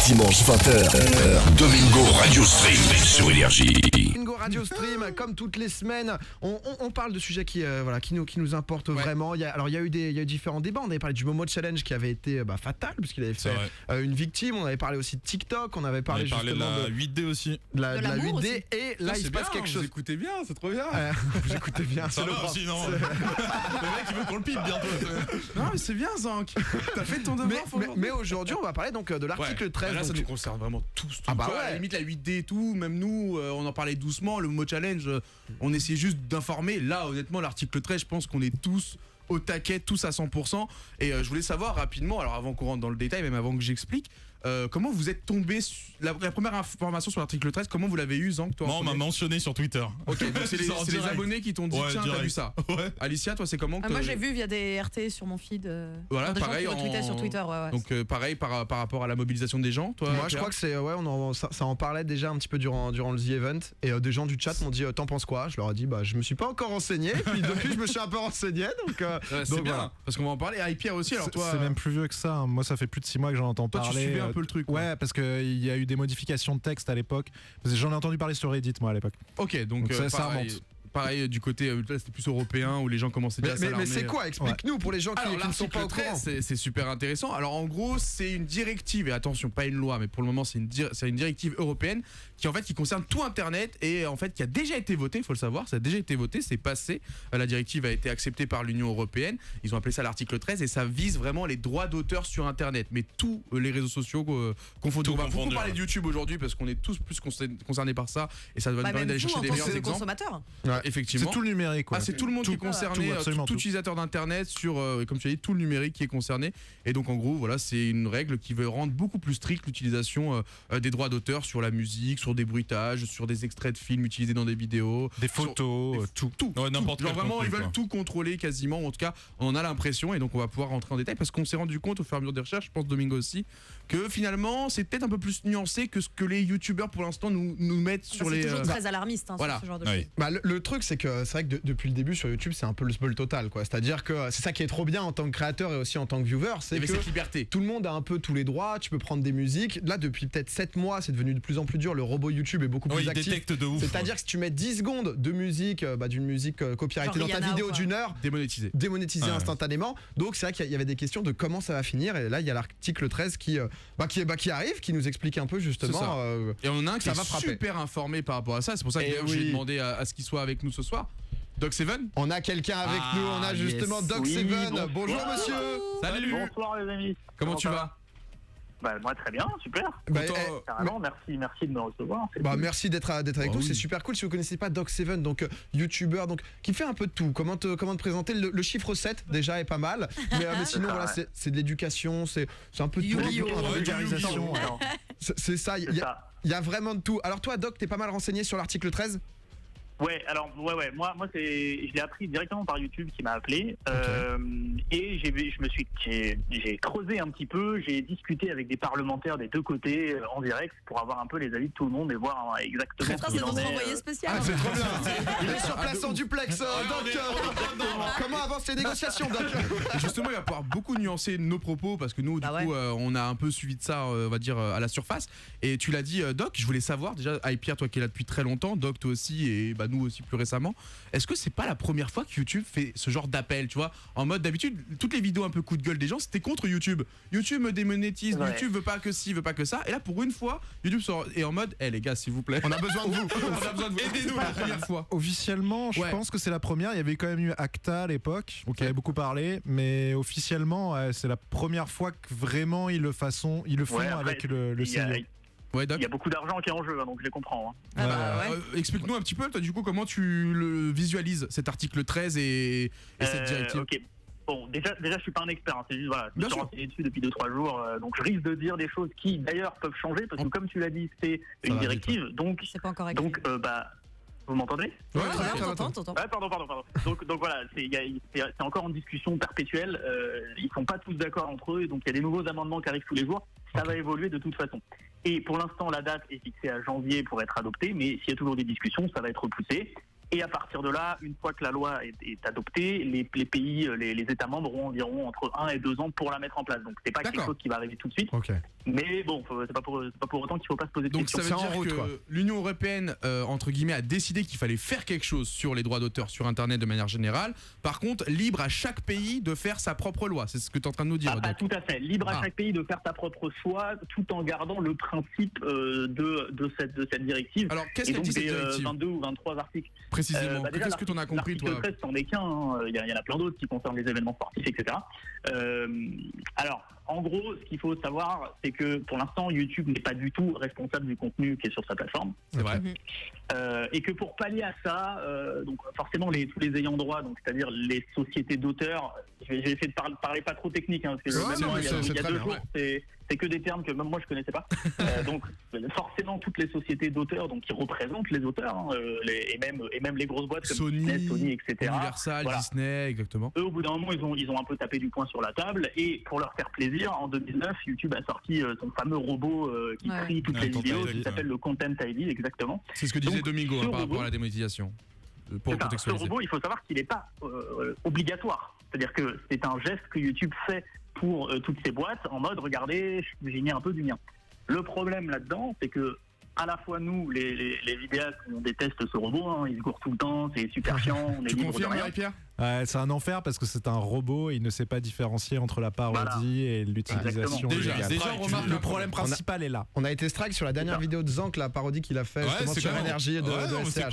Dimanche 20h, Domingo Radio Stream sur Énergie. Domingo Radio Stream, comme toutes les semaines, on parle de sujets qui nous importent vraiment. Il y a eu différents débats. On avait parlé du Momo Challenge qui avait été fatal puisqu'il avait fait une victime. On avait parlé aussi de TikTok. On avait parlé justement de la 8D aussi. De la 8D aussi. Et là il se passe quelque chose. Vous écoutez bien, c'est trop bien. Vous écoutez bien. Ça va aussi, non. Le mec il veut qu'on le pipe bientôt. Non mais c'est bien Zank. T'as fait ton devoir. Mais aujourd'hui on va parler donc de l'article 13. Là ça nous concerne vraiment tous. Ah bah à la limite la 8D et tout, même nous on en parlait doucement. Le Momo Challenge, on essayait juste d'informer. Là honnêtement l'article 13, je pense qu'on est tous au taquet, tous à 100%. Et je voulais savoir rapidement, alors avant qu'on rentre dans le détail, même avant que j'explique, comment vous êtes tombé la première information sur l'article 13, comment vous l'avez eu, Zank, toi? Moi on m'a mentionné sur Twitter. Ok, donc c'est les abonnés qui t'ont dit tiens direct. t'as vu ça. Alicia, toi c'est comment Moi j'ai vu via des RT sur mon feed. Voilà, des pareil, gens qui retweetaient sur Twitter. Donc pareil par rapport à la mobilisation des gens, toi. Moi je crois que c'est ça en parlait déjà un petit peu durant le The Event et des gens du chat m'ont dit t'en penses quoi? Je leur ai dit je me suis pas encore renseigné, puis depuis je me suis un peu renseigné donc c'est bien voilà. Parce qu'on va en parler. Et Pierre aussi, alors toi c'est même plus vieux que ça, hein. Moi ça fait plus de 6 mois que j'en entends parler. Tu suivais un peu le truc. Ouais, parce qu'il y a eu des modifications de texte à l'époque. Parce que j'en ai entendu parler sur Reddit moi à l'époque. Ok, donc ça remonte. Pareil du côté, là c'était plus européen où les gens commençaient déjà à s'alarmer. Mais c'est quoi? Explique-nous pour les gens qui ne sont pas au courant. C'est super intéressant. Alors en gros c'est une directive, et attention pas une loi, mais pour le moment c'est une directive européenne qui concerne tout internet et en fait qui a déjà été votée, il faut le savoir, ça a déjà été voté, c'est passé. La directive a été acceptée par l'Union européenne, ils ont appelé ça l'article 13 et ça vise vraiment les droits d'auteur sur internet, mais tous les réseaux sociaux confondus. On va beaucoup parler de YouTube aujourd'hui parce qu'on est tous plus concernés par ça et ça va nous permettre d'aller chercher des meilleurs exemples. Consommateur. Effectivement. C'est tout le numérique. C'est tout le monde qui est concerné, tout utilisateur d'internet sur, comme tu as dit, tout le numérique qui est concerné. Et donc en gros, voilà, c'est une règle qui veut rendre beaucoup plus stricte l'utilisation des droits d'auteur sur la musique, sur des bruitages, sur des extraits de films utilisés dans des vidéos, des photos, tout. Ouais, n'importe Genre quel vraiment, contenu, ils veulent tout contrôler quasiment. En tout cas, on en a l'impression et donc on va pouvoir rentrer en détail parce qu'on s'est rendu compte au fur et à mesure des recherches, je pense Domingo aussi, que finalement c'est peut-être un peu plus nuancé que ce que les youtubeurs pour l'instant nous mettent sur les. C'est toujours très alarmiste sur ce genre de choses. Le truc c'est que c'est vrai que depuis le début sur YouTube c'est un peu le spoil total quoi. C'est-à-dire que c'est ça qui est trop bien en tant que créateur et aussi en tant que viewer, c'est que cette liberté. Tout le monde a un peu tous les droits, tu peux prendre des musiques. Là depuis peut-être 7 mois c'est devenu de plus en plus dur, le robot YouTube est beaucoup plus actif. Il détecte de ouf. C'est-à-dire que si tu mets 10 secondes de musique, d'une musique copyrightée dans ta vidéo d'une heure, démonétisé instantanément. Donc c'est vrai qu'il y avait des questions de comment ça va finir et là il y a l'article 13 qui arrive, qui nous explique un peu justement. Et on a un qui est super informé par rapport à ça, c'est pour ça que j'ai demandé à ce qu'il soit avec nous ce soir. Doc Seven. On a quelqu'un avec nous, on a justement Doc Seven. Bonjour monsieur. Salut. Bonsoir les amis. Comment tu vas? Moi très bien, super. Carrément, merci de me recevoir. Merci d'être avec nous, c'est super cool. Si vous connaissez pas Doc Seven, donc youtubeur, donc qui fait un peu de tout. Comment te présenter le chiffre 7 déjà est pas mal, mais sinon voilà, c'est de l'éducation, c'est un peu de tout, un peu de vulgarisation. C'est ça, il y a vraiment de tout. Alors toi Doc, t'es pas mal renseigné sur l'article 13? Ouais, moi je l'ai appris directement par YouTube qui m'a appelé et j'ai creusé un petit peu, j'ai discuté avec des parlementaires des deux côtés en direct pour avoir un peu les avis de tout le monde et voir exactement ce qu'il en est. C'est notre envoyé spécial. C'est trop bien. Il est sur place en duplex. Comment avancent les négociations Doc? Justement, il va pouvoir beaucoup nuancer nos propos parce que nous du coup on a un peu suivi de ça, on va dire à la surface. Et tu l'as dit Doc, je voulais savoir déjà, Pierre, toi qui es là depuis très longtemps, Doc toi aussi et nous aussi plus récemment, est-ce que c'est pas la première fois que YouTube fait ce genre d'appel, tu vois, en mode d'habitude toutes les vidéos un peu coup de gueule des gens c'était contre YouTube me démonétise, YouTube veut pas que ci, veut pas que ça, et là pour une fois YouTube est en mode les gars s'il vous plaît on a besoin de vous aidez-nous la première fois. Officiellement je pense que c'est la première, il y avait quand même eu Acta à l'époque qui avait beaucoup parlé, mais officiellement c'est la première fois que vraiment ils le font avec le CEO. Il y a beaucoup d'argent qui est en jeu, donc je les comprends. Explique-nous un petit peu, toi, du coup, comment tu le visualises, cet article 13 et cette directive. Ok. Bon, déjà, je suis pas un expert, c'est juste, je me suis renseigné dessus depuis 2-3 jours, donc je risque de dire des choses qui, d'ailleurs, peuvent changer, parce que comme tu l'as dit, c'est une directive, donc... C'est pas encore vous m'entendez? Ouais, t'entends. Pardon. Donc voilà, c'est encore en discussion perpétuelle. Ils sont pas tous d'accord entre eux, donc il y a des nouveaux amendements qui arrivent tous les jours. Ça va évoluer de toute façon. Et pour l'instant, la date est fixée à janvier pour être adoptée, mais s'il y a toujours des discussions, ça va être repoussé. Et à partir de là, une fois que la loi est adoptée, les pays, les États membres ont environ entre 1 et 2 ans pour la mettre en place. Donc c'est pas quelque chose qui va arriver tout de suite. Mais bon, c'est pas pour autant qu'il faut pas se poser de questions. Donc ça veut dire que l'Union européenne, entre guillemets, a décidé qu'il fallait faire quelque chose sur les droits d'auteur sur Internet de manière générale. Par contre, libre à chaque pays de faire sa propre loi. C'est ce que tu es en train de nous dire. Pas tout à fait. Libre à chaque pays de faire sa propre choix, tout en gardant le principe de cette directive. Alors qu'est-ce qu'elle dit cette directive ? 22 ou 23 articles. Précisément. Qu'est-ce que tu en as compris, toi ? L'article 13, c'en est qu'un. Il y en a plein d'autres qui concernent les événements sportifs, etc. Alors, en gros, ce qu'il faut savoir, c'est que pour l'instant, YouTube n'est pas du tout responsable du contenu qui est sur sa plateforme. C'est vrai. Et que pour pallier à ça, donc forcément tous les ayants droit, donc c'est-à-dire les sociétés d'auteurs, je vais essayer de parler pas trop technique, parce que il y a 2 jours, c'est que des termes que même moi je connaissais pas. Donc forcément toutes les sociétés d'auteurs, donc qui représentent les auteurs, et même les grosses boîtes comme Disney, Sony, etc. Universal, Disney, exactement. Eux, au bout d'un moment, ils ont un peu tapé du poing sur la table, et pour leur faire plaisir, en 2009, YouTube a sorti son fameux robot qui trie toutes les vidéos, qui s'appelle le Content ID, exactement. C'est ce que disait Domingo par rapport à la démonétisation. Pour contextualiser. Ce robot, il faut savoir qu'il n'est pas obligatoire. C'est-à-dire que c'est un geste que YouTube fait pour toutes ces boîtes en mode regardez, j'ai mis un peu du mien. Le problème là-dedans, c'est que à la fois nous, les vidéastes, on déteste ce robot, il se gourre tout le temps, c'est super chiant, on est libre de rien. Pierre ? C'est un enfer parce que c'est un robot et il ne sait pas différencier entre la parodie et l'utilisation. Déjà, on remarque le problème principal est là. On a été strike sur la dernière vidéo de Zank, la parodie qu'il a fait justement sur l'énergie de SCH.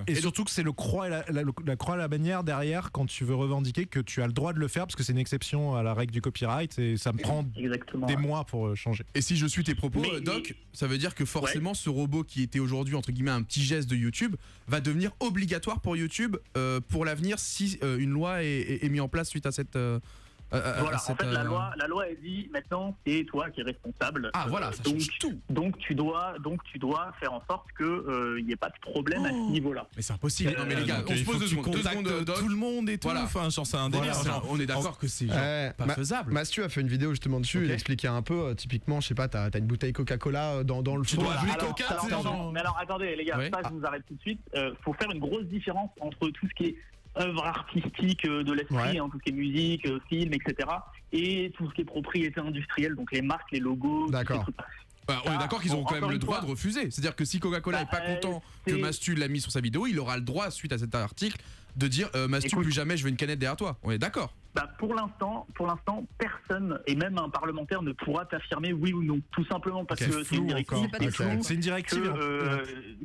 Et surtout que c'est la croix et la bannière derrière quand tu veux revendiquer que tu as le droit de le faire parce que c'est une exception à la règle du copyright et ça me prend des mois pour changer. Et si je suis tes propos, Doc, ça veut dire que forcément ce robot qui était aujourd'hui entre guillemets un petit geste de YouTube va devenir obligatoire pour YouTube pour l'avenir si une loi est mise en place suite à cette voilà, en fait, la loi elle dit maintenant c'est toi qui es responsable. Ah voilà, ça change tout. Donc tu dois faire en sorte que il n'y ait pas de problème à ce niveau-là. Mais c'est impossible. Non mais les gars, on se pose 2 secondes. Tout le monde et tout. Voilà. Enfin, c'est un délire. On est d'accord que c'est pas faisable. Mathieu a fait une vidéo justement dessus. Il expliquait un peu. Typiquement, je sais pas, t'as une bouteille Coca-Cola dans le fond. Mais alors attendez les gars, ça je vous arrête tout de suite. Faut faire une grosse différence entre tout ce qui est œuvre artistique de l'esprit, tout ce qui est musique, film, etc. et tout ce qui est propriété industrielle, donc les marques, les logos. D'accord. On est d'accord qu'ils ont quand même le droit de refuser. C'est-à-dire que si Coca-Cola n'est pas content que Mastu l'a mis sur sa vidéo, il aura le droit, suite à cet article, de dire Mastu, plus jamais je veux une canette derrière toi. On est d'accord. Pour l'instant, personne, et même un parlementaire, ne pourra t'affirmer oui ou non. Tout simplement parce que c'est une directive. C'est une directive.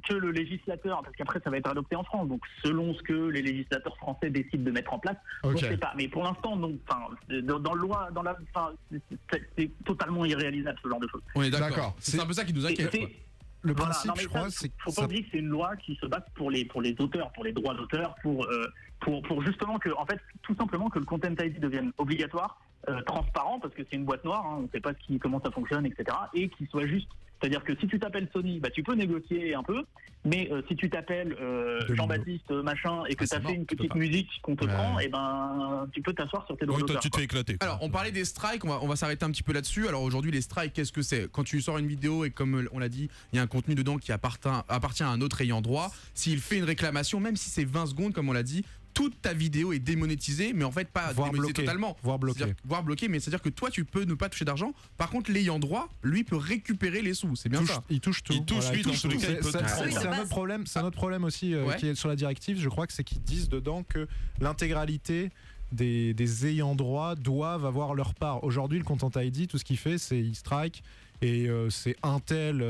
Que le législateur, parce qu'après ça va être adopté en France, donc selon ce que les législateurs français décident de mettre en place, je ne sais pas. Mais pour l'instant, c'est totalement irréalisable ce genre de choses. On est d'accord. C'est un peu ça qui nous inquiète. Le principe, je crois, c'est faut pas oublier que c'est une loi qui se base pour les auteurs, pour les droits d'auteur, pour justement que, en fait, tout simplement que le Content ID devienne obligatoire, transparent, parce que c'est une boîte noire, on ne sait pas comment ça fonctionne, etc., et qu'il soit juste. C'est-à-dire que si tu t'appelles Sony, tu peux négocier un peu, mais si tu t'appelles Jean-Baptiste machin et que tu as fait une petite musique qu'on te prend, et tu peux t'asseoir sur tes droits d'auteur. Toi, tu te fais éclater. Alors, on parlait des strikes, on va s'arrêter un petit peu là-dessus. Alors aujourd'hui, les strikes, qu'est-ce que c'est ? Quand tu sors une vidéo et comme on l'a dit, il y a un contenu dedans qui appartient à un autre ayant droit, s'il fait une réclamation, même si c'est 20 secondes, comme on l'a dit, toute ta vidéo est démonétisée, mais en fait pas démonétisée totalement. Voire bloquée. Mais c'est-à-dire que toi, tu peux ne pas toucher d'argent. Par contre, l'ayant droit, lui, peut récupérer les sous. C'est bien ça. Il touche tout. Il touche lui, dans tous les cas, il peut tout. C'est un autre problème aussi qui est sur la directive, je crois que c'est qu'ils disent dedans que l'intégralité des ayants droit doivent avoir leur part. Aujourd'hui, le Content ID, tout ce qu'il fait, c'est il strike. Et c'est un tel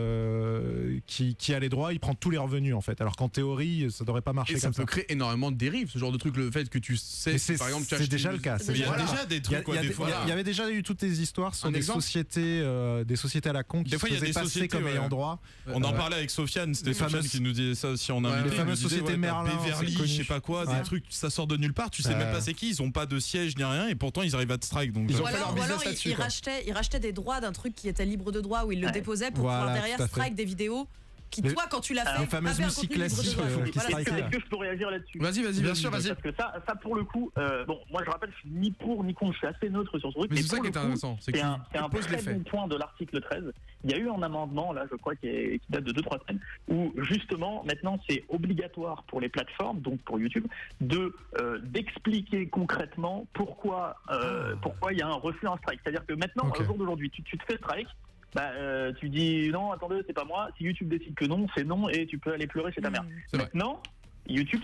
qui a les droits, il prend tous les revenus en fait. Alors qu'en théorie, ça devrait pas marcher comme ça. Et ça peut créer énormément de dérives, ce genre de truc, le fait que tu sais, par exemple, tu as c'est déjà le cas. Il y a déjà des trucs, des fois. Il y avait déjà eu toutes les histoires sur des sociétés à la con qui se faisaient passer comme ayant droit. On en parlait avec Sofiane, c'était Sofiane qui nous disait ça aussi en invité. Les fameuses sociétés Merlin, Beverly, je sais pas quoi, des trucs, ça sort de nulle part, tu sais même pas c'est qui, ils ont pas de siège ni rien, et pourtant ils arrivent à te strike. Ou alors ils rachetaient des droits d'un truc qui était libre de droit où ils le déposaient pour pouvoir derrière strike des vidéos qui toi quand tu l'as fait, les fameuses avait un musiques contenu libre de classiques droit. qui Voilà, strikaient. Est-ce que je peux réagir là-dessus? Vas-y. Bien sûr, vas-y. Parce que ça pour le coup, bon, moi je rappelle, je suis ni pour ni contre, je suis assez neutre sur ce truc. Mais c'est ça pour qui est le coup, intéressant, c'est c'est que un pose les très faits. bon point de l'article 13. Il y a eu un amendement, là, je crois, qui date de 2-3 semaines, où justement, maintenant, c'est obligatoire pour les plateformes, donc pour YouTube, d'expliquer concrètement pourquoi il y a un refus, un strike. C'est-à-dire que maintenant, au jour d'aujourd'hui, tu te fais strike. Tu dis non, attendez, c'est pas moi. Si YouTube décide que non, c'est non et tu peux aller pleurer chez ta mère. Maintenant, YouTube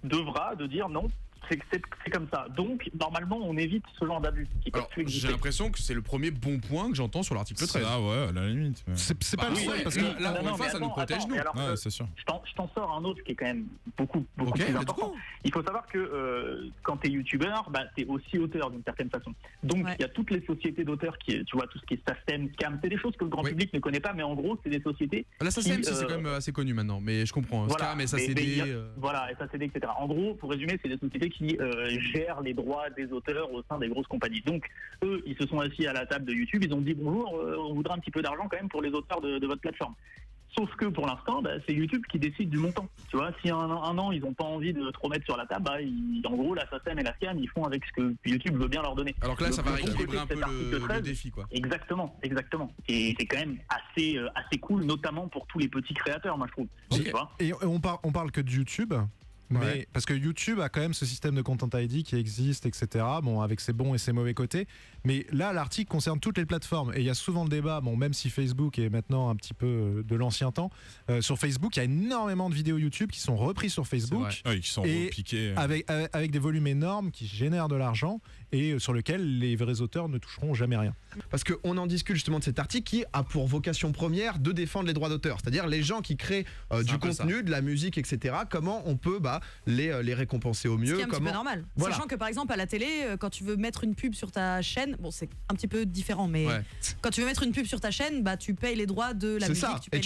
devra de dire non. C'est comme ça. Donc, normalement, on évite ce genre d'abus. Alors, j'ai l'impression que c'est le premier bon point que j'entends sur l'article 13. Ah ouais, à la limite. Mais... C'est pas le seul parce que là, pour une fois, ça nous protège, nous. Ouais, c'est sûr. Je t'en sors un autre qui est quand même beaucoup plus important. Il faut savoir que quand t'es youtubeur, t'es aussi auteur d'une certaine façon. Donc, il y a toutes les sociétés d'auteurs qui, tu vois, tout ce qui est SACEM, Scam, c'est des choses que le grand public ne connaît pas, mais en gros, c'est des sociétés. La SACEM, c'est quand même assez connu maintenant, mais je comprends. Voilà, Scam, SACD. Voilà, SACD, etc. En gros, pour résumer, c'est des sociétés qui gèrent les droits des auteurs au sein des grosses compagnies. Donc, eux, ils se sont assis à la table de YouTube, ils ont dit bonjour, on voudrait un petit peu d'argent quand même pour les auteurs de votre plateforme. Sauf que pour l'instant, c'est YouTube qui décide du montant. Tu vois, si un an, ils n'ont pas envie de trop mettre sur la table, en gros, la SACEM et la SCAM, ils font avec ce que YouTube veut bien leur donner. Alors que là, ça va Donc, rééquilibrer un peu le 13, défi, quoi. Exactement. Et c'est quand même assez cool, notamment pour tous les petits créateurs, moi, je trouve. Tu vois. Et on parle que de YouTube. Mais parce que YouTube a quand même ce système de Content ID qui existe, etc. Bon, avec ses bons et ses mauvais côtés. Mais là, l'article concerne toutes les plateformes. Et il y a souvent le débat, bon, même si Facebook est maintenant un petit peu de l'ancien temps, sur Facebook, il y a énormément de vidéos YouTube qui sont reprises sur Facebook. Oui, qui sont repiquées. Avec des volumes énormes qui génèrent de l'argent et sur lesquels les vrais auteurs ne toucheront jamais rien. Parce qu'on en discute justement de cet article qui a pour vocation première de défendre les droits d'auteur. C'est-à-dire les gens qui créent du contenu, de la musique, etc. Comment on peut les récompenser au mieux. Ce qui est un petit peu normal. Voilà. Sachant que par exemple à la télé, quand tu veux mettre une pub sur ta chaîne, bon c'est un petit peu différent, mais quand tu veux mettre une pub sur ta chaîne, tu payes les droits de la musique. Ça. Tu payes Et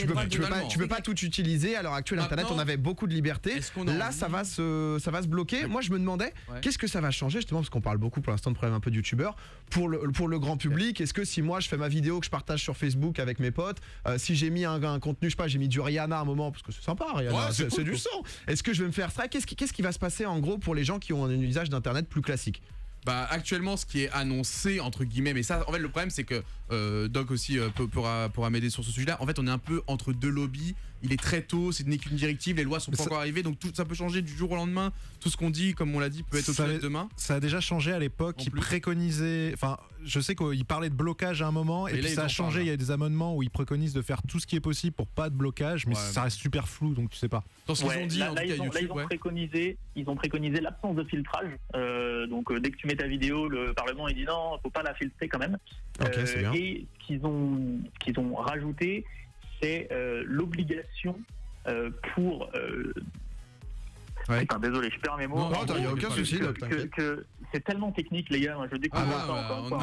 tu peux pas tout utiliser. À l'heure actuelle, Internet, on avait beaucoup de liberté. Là, ça va se bloquer. Moi, je me demandais, qu'est-ce que ça va changer justement, parce qu'on parle beaucoup pour l'instant de problèmes un peu de youtubeurs pour le grand public. Est-ce que si moi je fais ma vidéo que je partage sur Facebook avec mes potes, si j'ai mis un contenu, je sais pas, j'ai mis du Rihanna à un moment parce que c'est sympa, Rihanna, c'est cool, du son. Est-ce que je vais me faire strike? Qu'est-ce qui va se passer en gros pour les gens qui ont un usage d'internet plus classique? Actuellement, ce qui est annoncé entre guillemets, mais ça, en fait, le problème c'est que Doc aussi pourra m'aider sur ce sujet-là. En fait, on est un peu entre deux lobbies. Il est très tôt, c'est n'est qu'une directive, les lois sont pas encore arrivées, donc tout ça peut changer du jour au lendemain. Tout ce qu'on dit, comme on l'a dit, peut être obsolète demain. Ça a déjà changé à l'époque. Ils préconisaient, enfin, je sais qu'il parlait de blocage à un moment, et puis ça a changé. Il y a des amendements où ils préconisent de faire tout ce qui est possible pour pas de blocage, mais ça reste super flou, donc tu sais pas. Dans ce qu'ils ont dit, là, ils ont préconisé l'absence de filtrage. Donc dès que tu mets ta vidéo, le Parlement il dit non, faut pas la filtrer quand même. C'est bien. Et ce qu'ils ont rajouté, c'est l'obligation pour désolé, je perds mes mots. Non, il n'y a aucun souci. Que c'est tellement technique, les gars. Je découvre ça encore.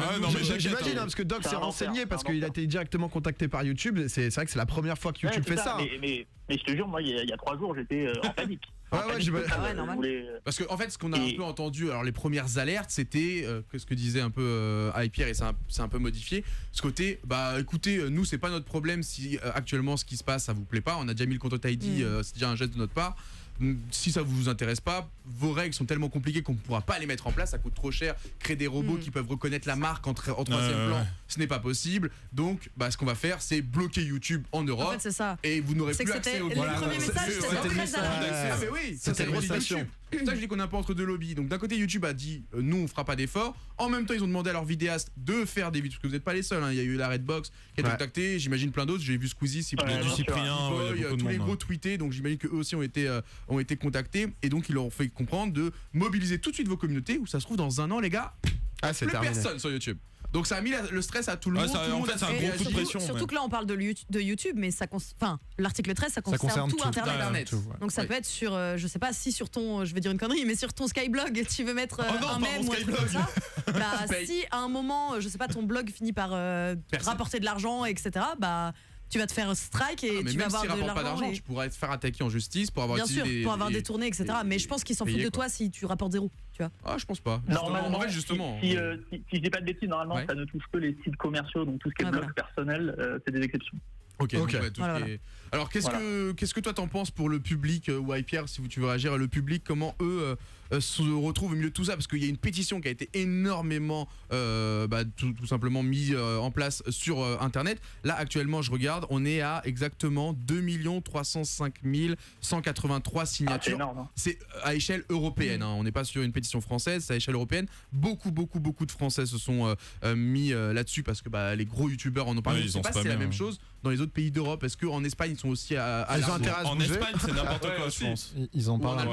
J'imagine, parce que Doc s'est renseigné parce qu'il a été directement contacté par YouTube. C'est vrai que c'est la première fois que YouTube fait ça. Mais je te jure, moi, il y a 3 jours, j'étais en panique. Parce que en fait, ce qu'on a un peu entendu, alors les premières alertes, c'était ce que disait un peu Pierre, et c'est un peu modifié. Ce côté, écoutez, nous c'est pas notre problème si actuellement ce qui se passe ça vous plaît pas. On a déjà mis le Content ID, c'est déjà un geste de notre part. Si ça vous intéresse pas, vos règles sont tellement compliquées qu'on ne pourra pas les mettre en place, ça coûte trop cher. Créer des robots qui peuvent reconnaître la marque en troisième plan, ce n'est pas possible. Donc ce qu'on va faire, c'est bloquer YouTube en Europe. En fait, c'est ça. Et vous n'aurez plus accès au premier message, c'était très Ah mais oui, c'était une YouTube. C'est ça que je dis qu'on est un peu entre deux lobbies. Donc d'un côté YouTube a dit nous on fera pas d'efforts. En même temps ils ont demandé à leurs vidéastes de faire des vidéos, parce que vous n'êtes pas les seuls. Il y a eu la Redbox qui a été contactée, j'imagine plein d'autres. J'ai vu Squeezie, Cyprien, tous les gros tweetés. Donc j'imagine qu'eux aussi ont été contactés, et donc ils leur ont fait comprendre de mobiliser tout de suite vos communautés, où ça se trouve dans un an les gars, c'est plus terminé. Personne sur YouTube. Donc ça a mis le stress à tout le monde. C'est un gros coup de pression. Surtout que là on parle de YouTube, mais l'article 13 ça concerne tout Internet. Donc ça peut être sur, je sais pas si sur ton, je vais dire une connerie, mais sur ton Skyblog tu veux mettre un mème ou un truc comme ça. Si à un moment, je sais pas, ton blog finit par rapporter de l'argent, etc. Tu vas te faire strike et tu vas avoir de l'argent. Pas d'argent, tu pourras te faire attaquer en justice pour avoir bien sûr, pour avoir détourné, etc. Mais je pense qu'ils s'en foutent de toi si tu rapportes zéro. Tu vois. Ah, je pense pas. Normalement, en fait, justement. Si je dis pas de bêtises, normalement, ça ne touche que les sites commerciaux, donc tout ce qui est blog personnel, c'est des exceptions. Ok. Alors qu'est-ce que toi t'en penses pour le public ou Pierre, si tu veux réagir, le public, comment eux se retrouvent au milieu de tout ça, parce qu'il y a une pétition qui a été énormément tout simplement mise en place sur internet. Là actuellement je regarde, on est à exactement 2 305 183 signatures. C'est énorme, hein. C'est à échelle européenne, on n'est pas sur une pétition française, c'est à échelle européenne. Beaucoup de Français se sont mis là-dessus parce que les gros youtubeurs en ont parlé. Je sais pas si c'est la même chose dans les autres pays d'Europe. Est-ce qu'en Espagne ils sont aussi à en Espagne c'est n'importe quoi, je pense. Ils en parlent.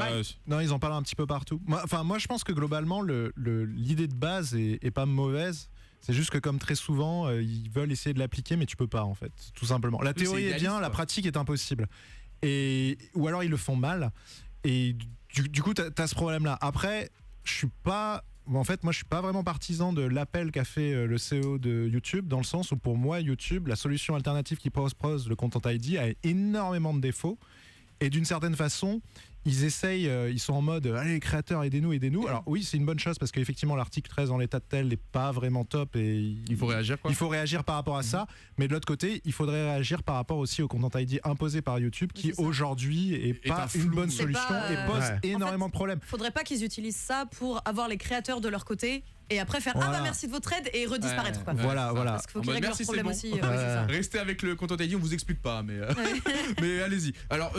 Non, ils en parlent un petit peu partout. Moi je pense que globalement l'idée de base est pas mauvaise. C'est juste que comme très souvent ils veulent essayer de l'appliquer mais tu peux pas en fait, tout simplement. La théorie est bien, la pratique est impossible. Ou alors ils le font mal et du coup t'as ce problème là. Après je suis pas vraiment partisan de l'appel qu'a fait le CEO de YouTube, dans le sens où pour moi YouTube, la solution alternative qui propose le Content ID a énormément de défauts et d'une certaine façon ils essayent, ils sont en mode allez les créateurs aidez-nous. Alors oui c'est une bonne chose parce qu'effectivement l'article 13 en l'état de tel n'est pas vraiment top et il faut réagir quoi. Il faut réagir par rapport à ça, mais de l'autre côté il faudrait réagir par rapport aussi au Content ID imposé par YouTube qui aujourd'hui est pas une bonne solution et pose énormément de problèmes. Faudrait pas qu'ils utilisent ça pour avoir les créateurs de leur côté et après faire merci de votre aide et redisparaître quoi. Voilà. Parce qu'il faut qu'ils règlent leurs problèmes aussi. Restez avec le Content ID, on vous explique pas mais mais allez-y. Alors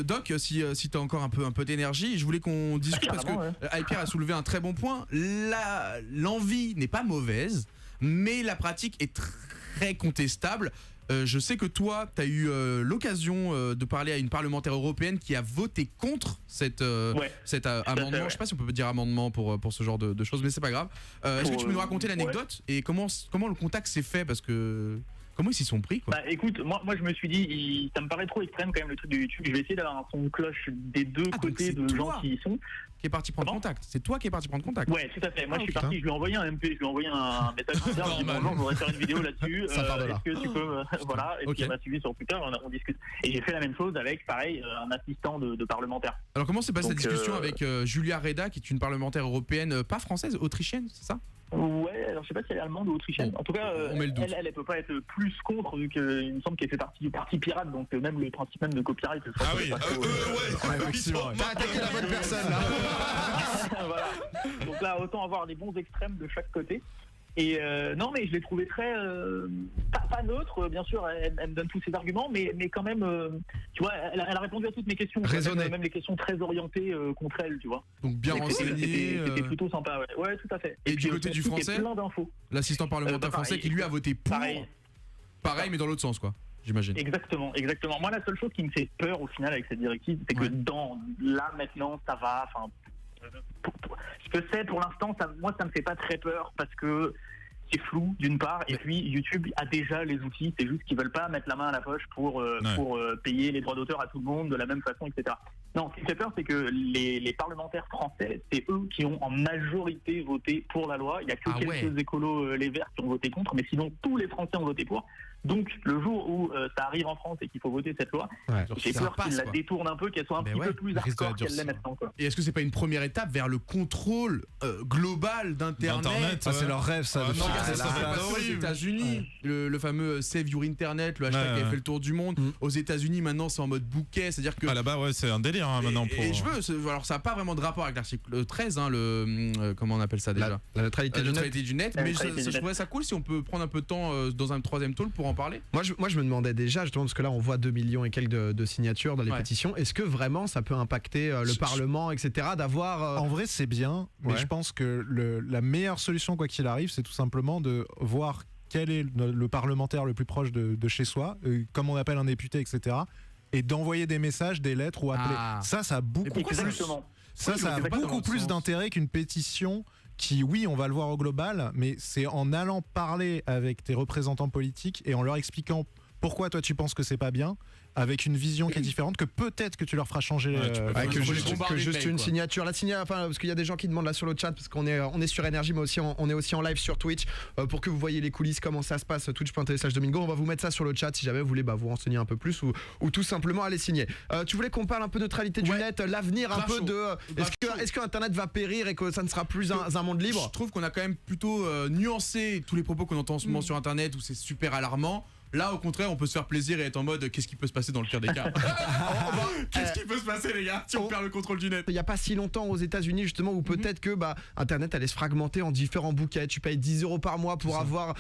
Doc, si t'as encore un peu d'énergie, je voulais qu'on discute parce que Pierre a soulevé un très bon point. L'envie n'est pas mauvaise, mais la pratique est très contestable. Je sais que toi, tu as eu l'occasion de parler à une parlementaire européenne qui a voté contre cet amendement. Je ne sais pas si on peut dire amendement pour ce genre de choses, mais c'est pas grave. Est-ce que tu peux nous raconter l'anecdote et comment le contact s'est fait, parce que comment ils s'y sont pris quoi. Écoute, moi je me suis dit, ça me paraît trop extrême quand même le truc de YouTube. Je vais essayer d'avoir un son de cloche des deux côtés de gens qui y sont. Qui est parti prendre contact. C'est toi qui es parti prendre contact. Ouais, tout à fait. Moi je suis parti, je lui ai envoyé un MP, je lui ai envoyé un message Twitter, je lui ai dit bonjour, je voudrais faire une vidéo là-dessus. Est-ce que tu peux voilà, et puis on m'a suivi sur Twitter, on discute. Et j'ai fait la même chose avec pareil un assistant de parlementaire. Alors comment s'est passée cette discussion avec Julia Reda, qui est une parlementaire européenne, pas française, autrichienne, c'est ça? Ouais, alors je sais pas si elle est allemande ou autrichienne. En tout cas, elle peut pas être plus contre, vu qu'il me semble qu'elle fait partie du parti pirate, donc même le principe même de copyright. Effectivement. T'as attaqué la bonne personne là. Voilà. Donc là, autant avoir des bons extrêmes de chaque côté. Et non, mais je l'ai trouvé très pas neutre, bien sûr. Elle me donne tous ses arguments, mais quand même, tu vois, elle a répondu à toutes mes questions. Raisonné. Même les questions très orientées contre elle, tu vois. Donc bien renseigné. C'était plutôt sympa, ouais, tout à fait. Et du côté du français, plein d'infos. L'assistant parlementaire français qui lui a voté pour. Pareil, mais dans l'autre sens, quoi. J'imagine. Exactement. Moi, la seule chose qui me fait peur au final avec cette directive, c'est que là maintenant, ça va. Enfin, ce que c'est pour l'instant, moi ça me fait pas très peur parce que c'est flou d'une part, et puis YouTube a déjà les outils, c'est juste qu'ils veulent pas mettre la main à la poche pour payer les droits d'auteur à tout le monde de la même façon, etc. Non, ce qui me fait peur, c'est que les parlementaires français, c'est eux qui ont en majorité voté pour la loi. Il y a que quelques écolos, les Verts, qui ont voté contre, mais sinon tous les Français ont voté pour. Donc le jour où ça arrive en France et qu'il faut voter cette loi, j'ai peur qu'ils la détournent un peu, qu'elle soit un petit peu plus hardcore qu'elle l'est maintenant. Et est-ce que c'est pas une première étape vers le contrôle global d'Internet? C'est leur rêve ça. Aux États-Unis, le fameux Save Your Internet, le hashtag qui a fait le tour du monde. Aux États-Unis maintenant c'est en mode bouquet, c'est-à-dire que là-bas c'est un délire maintenant. Alors ça n'a pas vraiment de rapport avec l'article 13, comment on appelle ça déjà, la neutralité du net. Mais je trouvais ça cool si on peut prendre un peu de temps dans un troisième talk pour en parler. Moi je me demandais déjà, justement, parce que là on voit 2 millions et quelques de signatures dans les pétitions, est-ce que vraiment ça peut impacter le Parlement, etc., d'avoir... En vrai c'est bien, mais je pense que la meilleure solution quoi qu'il arrive, c'est tout simplement de voir quel est le parlementaire le plus proche de chez soi, comme on appelle un député, etc., et d'envoyer des messages, des lettres ou appeler. Ça a beaucoup plus d'intérêt qu'une pétition qui, oui, on va le voir au global, mais c'est en allant parler avec tes représentants politiques et en leur expliquant pourquoi toi tu penses que c'est pas bien, avec une vision qui est différente, que peut-être que tu leur feras changer que juste une signature. La signature, parce qu'il y a des gens qui demandent là sur le chat, parce qu'on est sur Énergie, mais aussi on est aussi en live sur Twitch, pour que vous voyez les coulisses, comment ça se passe, twitch.tv/Domingo. On va vous mettre ça sur le chat si jamais vous voulez vous renseigner un peu plus ou tout simplement aller signer. Tu voulais qu'on parle un peu de neutralité du net, l'avenir un peu de... Est-ce que Internet va périr et que ça ne sera plus un monde libre? Je trouve qu'on a quand même plutôt nuancé tous les propos qu'on entend en ce moment sur Internet, où c'est super alarmant. Là, au contraire, on peut se faire plaisir et être en mode qu'est-ce qui peut se passer dans le pire des cas. Qu'est-ce qui peut se passer, les gars, si on perd le contrôle du net? Il n'y a pas si longtemps aux États-Unis justement où peut-être que Internet allait se fragmenter en différents bouquets. Tu payes 10 € par mois pour avoir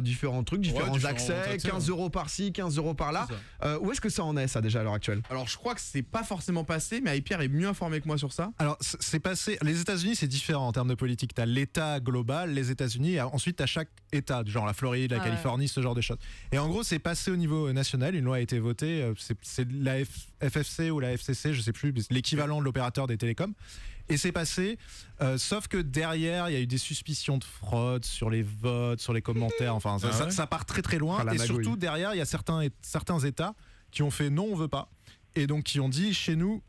différents trucs, différents accès, 15 € par-ci, 15 € par-là. Où est-ce que ça en est ça déjà à l'heure actuelle? Alors je crois que c'est pas forcément passé, mais Pierre est mieux informé que moi sur ça. Alors c'est passé. Les États-Unis c'est différent en termes de politique. T'as l'État global, les États-Unis, et ensuite t'as chaque État, genre la Floride, la Californie, ce genre de choses. Et en gros c'est passé au niveau national. Une loi a été votée. C'est la FFC ou la FCC, je sais plus, l'équivalent de l'opérateur des télécoms. Et c'est passé, sauf que derrière, il y a eu des suspicions de fraude sur les votes, sur les commentaires. Enfin, ça part très très loin. Et surtout, derrière, il y a certains États qui ont fait non, on veut pas. Et donc qui ont dit chez nous,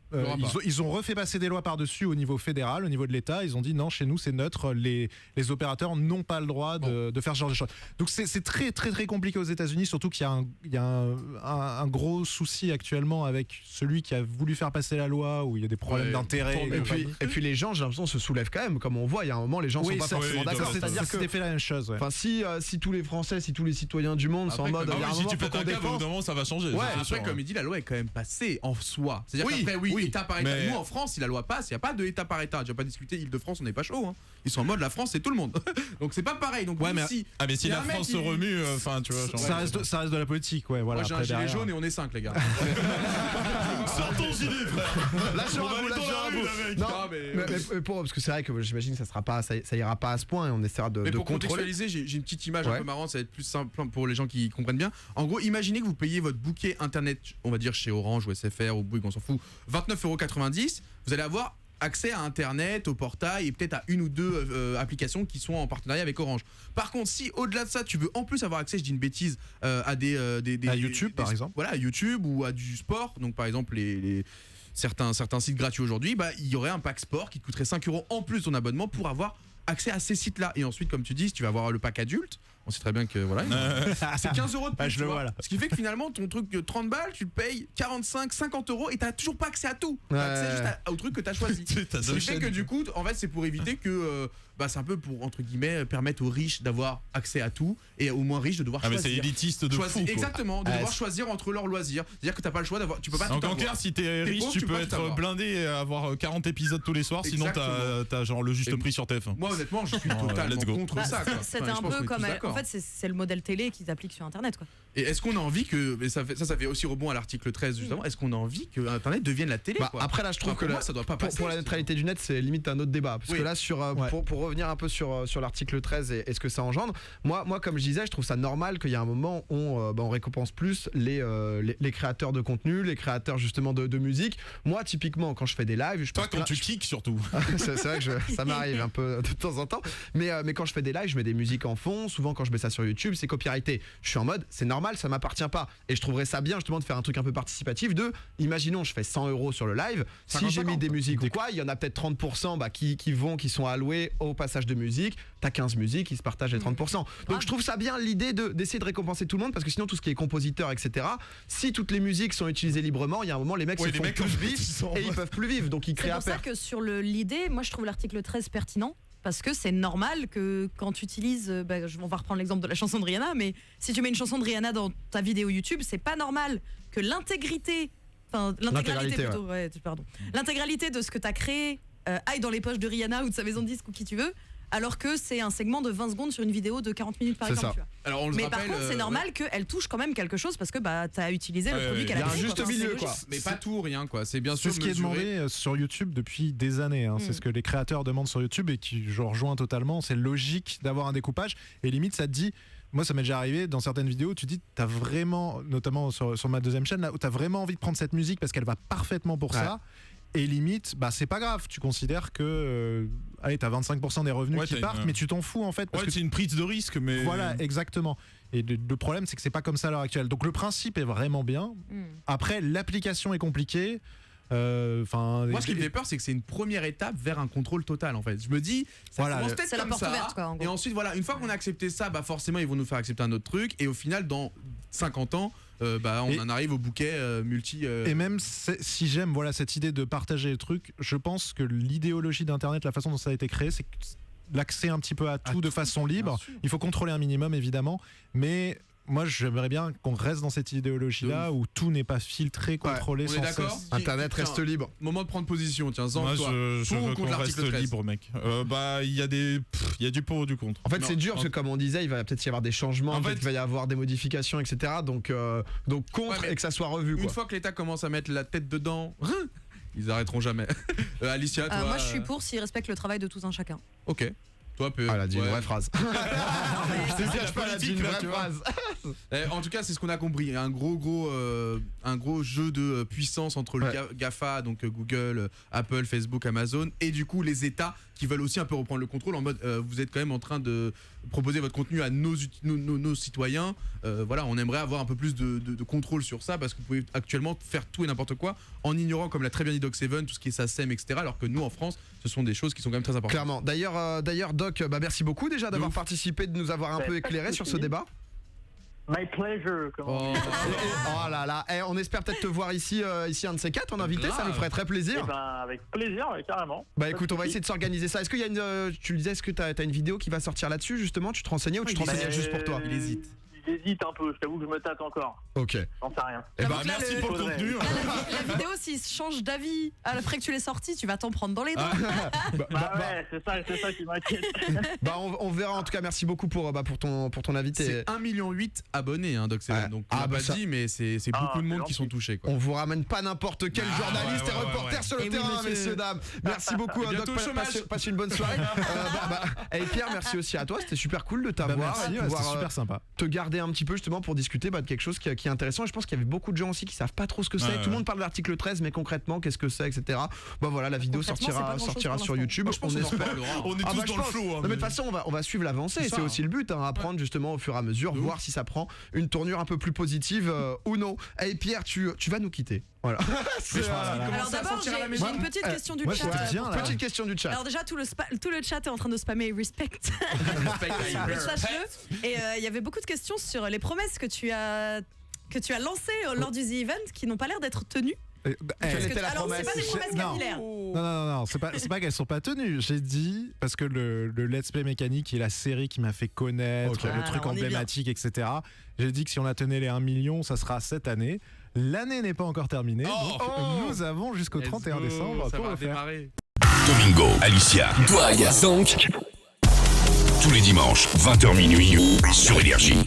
ils ont refait passer des lois par-dessus au niveau fédéral, au niveau de l'État. Ils ont dit non, chez nous c'est neutre, les opérateurs n'ont pas le droit de faire ce genre de choses. Donc c'est très très très compliqué aux États-Unis, surtout qu'il y a un gros souci actuellement avec celui qui a voulu faire passer la loi, où il y a des problèmes d'intérêt. Et puis les gens, j'ai l'impression, se soulèvent quand même. Comme on voit, il y a un moment, les gens sont pas forcément d'accord. C'est-à-dire que c'était fait la même chose. Enfin, si tous les Français, si tous les citoyens du monde sont en mode, si tu fais ta cave, au bout d'un moment ça va changer. Après, comme il dit, la loi est quand même passée en soi. C'est-à-dire qu'après, État par État. Nous, en France, si la loi passe, il n'y a pas de État par État. Tu vas pas discuter Île-de-France, on n'est pas chaud. Hein. Ils sont en mode la France, c'est tout le monde. Donc c'est pas pareil. Donc mais si la France se remue, tu vois. Ça reste de la politique, voilà. Moi, j'ai un gilet jaune et on est 5, les gars. Sors ton gilet, frère. Parce que c'est vrai que j'imagine que ça ira pas à ce point et on essaiera de pour contrôler. Contextualiser, j'ai une petite image un peu marrante, ça va être plus simple pour les gens qui comprennent bien. En gros, imaginez que vous payez votre bouquet internet, on va dire chez Orange ou SFR ou Bouygues, on s'en fout, 29,90 €. Vous allez avoir accès à internet, au portail et peut-être à une ou deux applications qui sont en partenariat avec Orange. Par contre, si au-delà de ça, tu veux en plus avoir accès, je dis une bêtise, à à YouTube par exemple. Voilà, à YouTube ou à du sport. Donc par exemple certains sites gratuits aujourd'hui, il y aurait un pack sport qui te coûterait 5 € en plus de ton abonnement pour avoir accès à ces sites-là. Et ensuite, comme tu dis, si tu vas avoir le pack adulte, on sait très bien que c'est 15 € de plus. Je le vois là. Ce qui fait que finalement, ton truc de 30 balles, tu le payes 45, 50 € et t'as toujours pas accès à tout. T'as accès juste au truc que t'as choisi. Ce qui fait que du coup, en fait, c'est pour éviter que c'est un peu pour, entre guillemets, permettre aux riches d'avoir accès à tout et aux moins riches de devoir choisir. Mais c'est élitiste de fou. Exactement, de devoir choisir entre leurs loisirs. C'est-à-dire que t'as pas le choix d'avoir. Tu peux pas tout avoir. En clair, si t'es riche, tu peux être blindé et avoir 40 épisodes tous les soirs, sinon t'as genre le juste prix sur TF1. Moi, honnêtement, je suis totalement contre ça. C'était un peu comme. En fait, c'est le modèle télé qu'ils appliquent sur Internet, quoi. Et est-ce qu'on a envie que. Ça fait aussi rebond à l'article 13, justement. Est-ce qu'on a envie que Internet devienne la télé, quoi. Après, là, je trouve que ça doit pas passer. Pour la neutralité du net, c'est limite un autre débat. Parce que là, pour revenir un peu sur l'article 13 et ce que ça engendre, moi comme je disais, je trouve ça normal qu'il y a un moment où on récompense plus les créateurs de contenu, les créateurs justement de musique. Moi, typiquement, quand je fais des lives, quand tu kicks surtout. c'est vrai que ça m'arrive un peu de temps en temps. Mais quand je fais des lives, je mets des musiques en fond. Souvent, quand je mets ça sur YouTube, c'est copyrighté. Je suis en mode, c'est normal, ça m'appartient pas. Et je trouverais ça bien justement de faire un truc un peu participatif. Imaginons, je fais 100 € sur le live. Si j'ai mis des musiques ou quoi, il y en a peut-être 30% qui sont alloués au passage de musique. T'as 15 musiques, ils se partagent les 30%. Donc je trouve ça bien l'idée d'essayer de récompenser tout le monde, parce que sinon tout ce qui est compositeur, etc., si toutes les musiques sont utilisées librement, il y a un moment les mecs se font plus vifs et ils peuvent plus vivre, donc ils créent à perte. C'est pour ça que sur l'idée, moi je trouve l'article 13 pertinent, parce que c'est normal que quand tu utilises, on va reprendre l'exemple de la chanson de Rihanna, mais si tu mets une chanson de Rihanna dans ta vidéo YouTube, c'est pas normal que l'intégralité de ce que tu as créé aille dans les poches de Rihanna ou de sa maison de disque ou qui tu veux, alors que c'est un segment de 20 secondes sur une vidéo de 40 minutes par exemple. Alors, mais par contre, c'est normal qu'elle touche quand même quelque chose, parce que t'as utilisé le produit qu'elle a créé. Il y a un juste milieu, quoi. Mais pas tout, rien, quoi. C'est bien sûr ce qui est demandé sur YouTube depuis des années. C'est ce que les créateurs demandent sur YouTube et qui je rejoins totalement. C'est logique d'avoir un découpage et limite ça te dit. Moi, ça m'est déjà arrivé dans certaines vidéos, tu dis, t'as vraiment, notamment sur ma deuxième chaîne, là, où t'as vraiment envie de prendre cette musique parce qu'elle va parfaitement pour ça. Et limite, c'est pas grave, tu considères que t'as 25% des revenus qui partent, mais tu t'en fous en fait. Parce que c'est une prise de risque, mais. Voilà, exactement. Et le problème, c'est que c'est pas comme ça à l'heure actuelle. Donc le principe est vraiment bien. Après, l'application est compliquée. Moi, ce qui me fait peur, c'est que c'est une première étape vers un contrôle total, en fait. Je me dis, ça commence peut-être comme ça. Ouverte, quoi, et ensuite, une fois qu'on a accepté ça, forcément, ils vont nous faire accepter un autre truc. Et au final, dans 50 ans, on en arrive au bouquet multi. Et même si j'aime cette idée de partager les trucs, je pense que l'idéologie d'Internet, la façon dont ça a été créé, c'est l'accès un petit peu à tout de façon libre. Il faut contrôler un minimum, évidemment, mais moi j'aimerais bien qu'on reste dans cette idéologie-là où tout n'est pas filtré, contrôlé, on est sans d'accord. cesse. Internet reste libre. Moment de prendre position, tiens, Zan, Moi, toi. je Pour ou veux contre qu'on l'article reste 13? libre, mec. Il y a du pour ou du contre. En fait, c'est dur parce que, comme on disait, il va peut-être y avoir des changements, peut-être qu'il va y avoir des modifications, etc. Donc contre et que ça soit revu. Une fois que l'État commence à mettre la tête dedans, ils arrêteront jamais. Alicia, toi. Moi, je suis pour s'ils respectent le travail de tout un chacun. Ok. Toi, elle a dit une vraie phrase. Je te cache pas, elle a dit une vraie phrase. En tout cas, c'est ce qu'on a compris. Un gros jeu de puissance entre le GAFA, donc Google, Apple, Facebook, Amazon, et du coup les États qui veulent aussi un peu reprendre le contrôle en mode vous êtes quand même en train de proposer votre contenu à nos citoyens. Voilà, on aimerait avoir un peu plus de contrôle sur ça parce que vous pouvez actuellement faire tout et n'importe quoi en ignorant, comme l'a très bien dit Doc7, tout ce qui est SACEM, etc. Alors que nous en France, ce sont des choses qui sont quand même très importantes. Clairement. D'ailleurs, Doc, merci beaucoup déjà d'avoir participé, de nous avoir un peu éclairé sur ce débat. My pleasure. Oh là là, on espère peut-être te voir ici un de ces quatre en invité, ça nous ferait très plaisir. Avec plaisir, carrément. Bah écoute, on va essayer de s'organiser ça. Est-ce qu'il y a une, tu le disais, est-ce que t'as une vidéo qui va sortir là-dessus justement? Tu te renseignais ou tu te renseignais juste pour toi? Il hésite. J'hésite un peu, je t'avoue que je me tâte encore. Ok. J'en sais rien. Merci pour le contenu. La vidéo, s'il change d'avis après que tu l'aies sorti, tu vas t'en prendre dans les dents. Ouais, c'est ça qui m'inquiète. On verra. En tout cas, merci beaucoup pour ton invité. C'est 1,8 million abonnés, Doc7. Donc on l'a pas dit, mais c'est beaucoup de monde qui sont touchés. On vous ramène pas n'importe quel journaliste et reporter sur le terrain, messieurs, dames. Merci beaucoup, Doc. Passez une bonne soirée. Et Pierre, merci aussi à toi. C'était super cool de t'avoir. C'était super sympa. Te garder un petit peu justement pour discuter de quelque chose qui est intéressant. Et je pense qu'il y avait beaucoup de gens aussi qui savent pas trop ce que c'est. Tout le monde parle de l'article 13, mais concrètement, qu'est-ce que c'est, etc. Voilà, la vidéo sortira sur YouTube. On espère. On est tous dans le flow. Mais de toute façon, on va suivre l'avancée. C'est aussi le but, apprendre justement au fur et à mesure, voir si ça prend une tournure un peu plus positive ou non. Et Pierre, tu vas nous quitter. Voilà. Alors d'abord, j'ai une petite question du chat. Petite question du chat. Alors déjà, tout le chat est en train de spammer respect. Sache-le. Et il y avait beaucoup de questions sur les promesses que tu as lancées lors du The Event qui n'ont pas l'air d'être tenues. Alors c'est pas des promesses capillaires. Non, c'est pas qu'elles sont pas tenues. J'ai dit, parce que le Let's Play mécanique est la série qui m'a fait connaître, le truc emblématique, etc. J'ai dit que si on atteignait les 1 million, ça sera cette année. L'année n'est pas encore terminée, donc nous avons jusqu'au 31 décembre pour le faire. Domingo, Alicia, Douag, donc tous les dimanches 20h minuit sur Énergie.